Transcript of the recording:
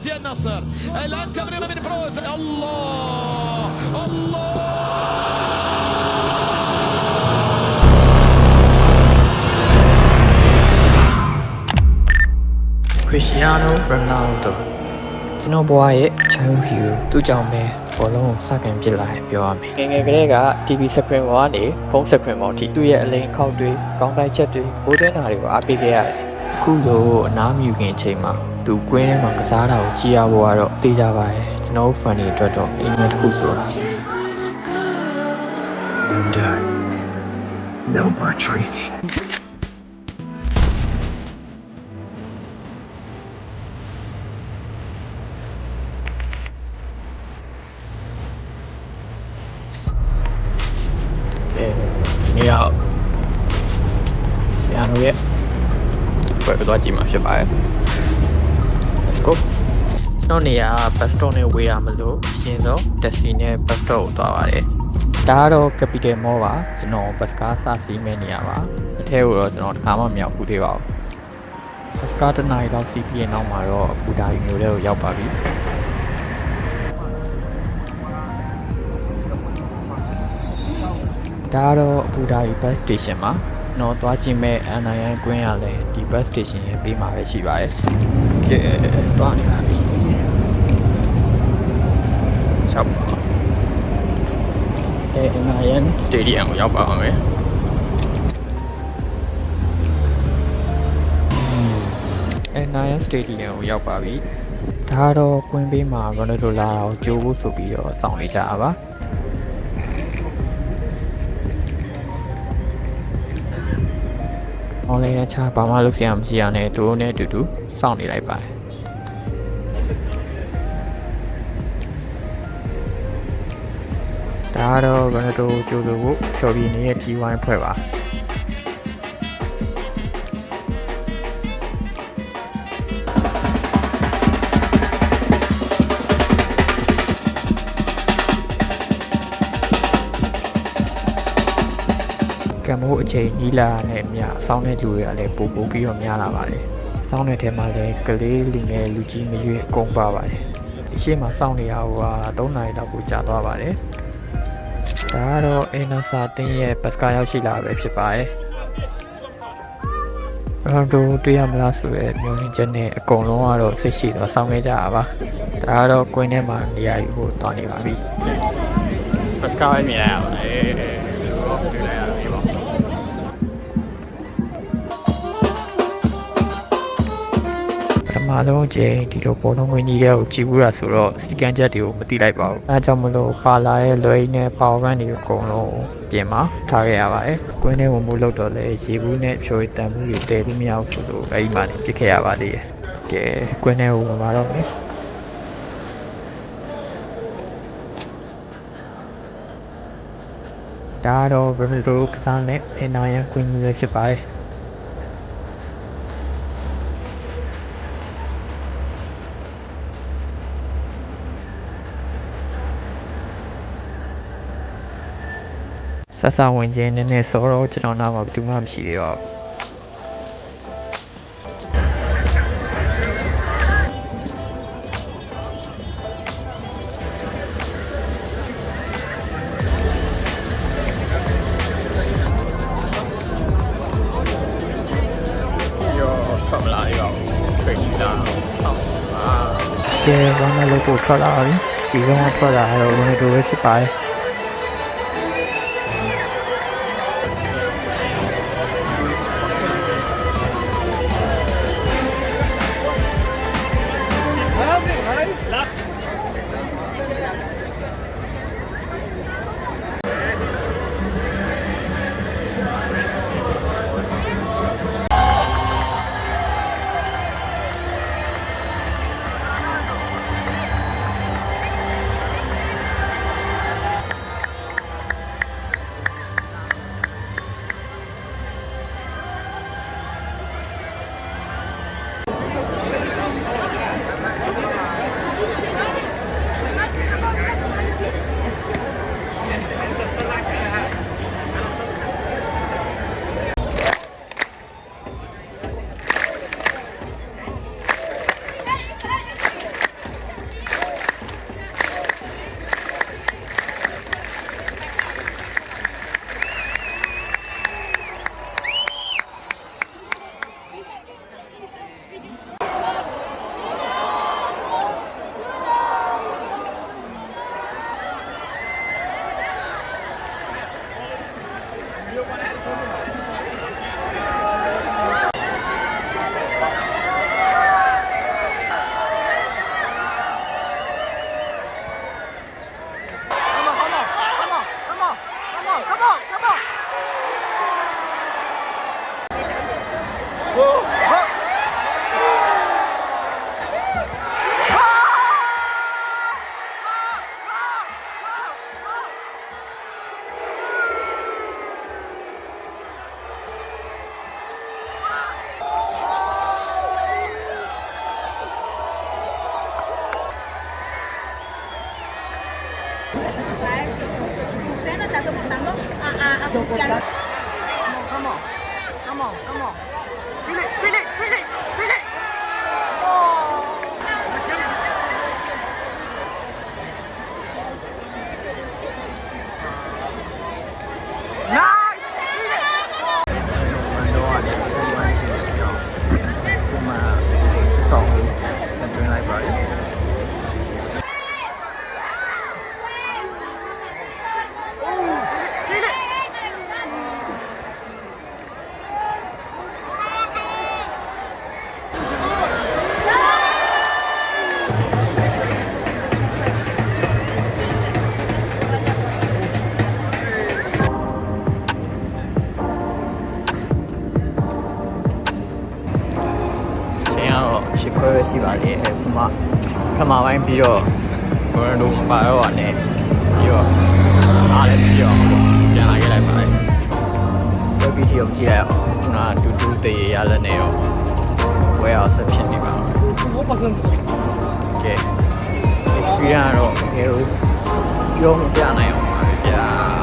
نادي النصر الآن تمريرة من فروز الله الله Cristiano Ronaldo ကျွန်တော်ဘွားရဲ့ childhood hero သူ့ကြောင့်ပဲဘောလုံးကိုစတင်ပြစ်လာပြောရမယ်ငယ်ကလေးက TV screen ပေါ်ကနေဖုန်း screen ပေါ်ထိသူ့ရဲ့အလိမ်ခေါက်တွေကောင်းတိုက်ချက်တွေဘိုးသွင်းတာတွေကိုအားပေးခဲ့ရတယ်အခုလိုအနားမြူခင်အချိန်မှာသူကွင်းထဲမှာကစားတာကိုကြည့်ရဖို့ကတော့သိကြပါတယ်ကျွန်တော် fan တွေအတွက်တော့အိမ်မက်တစ်ခုဆိုတာ I'm done. No more training. Nghe không? Xe ăn biết vậy tôi chỉ mà sẽ phải let's go nó này pastor này về làm luôn xin đó taxi này pastor tao vào đấy đã đó capital mall vàကျွန်တော် pasca စစီးမဲ့နေရပါအထဲကိုတော့ကျွန်တော်တခါမှမရောက်ဘူးသေးပါဘူး pasca တနိုင်တော့ CPN နောက်မှာတော့ဘူဒါရီမျိုးလေးကိုရောက်ပါပြီဒါတော့ဘူဒါရီ bus station မှာတော့သွားကြည့်မဲ့ NIN ကွင်းရလဲဒီ bus station ရဲ့ဘေးမှာပဲရှိပါတယ်ကဲသွားနေပါပြီရှောက်ပါNIN Stadium ကိုရောက်ပါအောင်မယ်NIN Stadium ကိုရောက်ပါပြီဒါတော့ကွင်းဘေးမှာ Ronaldo လာတာကိုကြိုးဖို့ဆိုပြီးတော့စောင့်နေကြတာပါဟောလည်းအခြားဘာမှလုပ်စရာမရှိရနဲ့တို့နဲ့အတူတူစောင့်နေလိုက်ပါတယ်ဒါတော့ Ronaldo ကြိုးလို့ဖြော်ပြနေတဲ့ T1 ဖွဲ့ပါကံမိုးအချိန်နီးလာနဲ့မြစောင်းတဲ့လူတွေကလည်းပို့ပြီးတော့များလာပါတယ်။စောင်းတဲ့ထဲမှာလည်းကလေးလူငယ်လူကြီးမရွေးအကုန်ပါပါတယ်။ဒီရှေ့မှာစောင်းနေရဟို3နာရီလောက်ကိုကြာသွားပါတယ်။ဒါကတော့အင်နာစာတင်းရဲ့ပတ်စကာရောက်ရှိလာပဲဖြစ်ပါတယ်။ရောတို့တွေ့ရမလားဆိုရဲမျိုးရင်းချက်နဲ့အကုန်လုံးကတော့စိတ်ရှိတော့စောင်းခဲ့ကြတာပါ။ဒါကတော့ကွင်းထဲမှာနေရာယူဖို့တောင်းနေပါပြီ။ပတ်စကာပဲမြင်ရပါတယ်။မာလုံးကျင်းဒီလိုပေါ်လုံးဝင်ကြီးရဲ့ကိုကြည့်ဘူးတာဆိုတော့စီကံချက်တွေကိုမသိလိုက်ပါဘူးအဲကြောင့်မလို့ပါလာရဲ့လွယ်ကြီးနဲ့ power bank တွေအကုန်လုံးပြင်မှာထားခဲ့ရပါတယ်ကွင်းထဲဝင်မှုလောက်တော့လေရေဘူးနဲ့ဖြိုးတန်မှုတွေတဲလို့မရဘူးဆိုတော့အဲ့ဒီမှာနေပြစ်ခဲ့ရပါသေးတယ်ကဲကွင်းထဲကိုဝင်ပါတော့မယ်ဒါတော့ Ronaldo ကစားနဲ့ NIN ကွင်းကြီးဖြစ်ပါတယ်ဆက်ဆံဝင်ခြင်းနဲ့ဆိုတော့ကျွန်တော်နားမှာဘယ်သူမှမရှိသေးတော့ဆက်မလာရအောင်ဖိတ်နေတာဟုတ်ကဲဘာမှလုပ်ဖို့ထွက်လာပြီစီဆုံးကထွက်လာတော့ဝင်တို့ပဲဖြစ်ပါတယ် ချိန်ကတော့ရှစ်ခွဲပဲရှိပါလေအခုမှခမပိုင်းပြီးတော့ကိုရန်ဒိုမပါတော့ပါနဲ့ပြီးတော့အားလည်းပြီးတော့ပြန်လာခဲ့လိုက်ပါလေဝက်ဗီဒီယိုကြည့်လိုက်အောင်ငါတူတူတရေရလက်နေရောဝဲအောင်ဆက်ဖြစ်နေပါကဲ experience တော့ဘယ်လိုပြောမပြနိုင်အောင်ပါဗျာ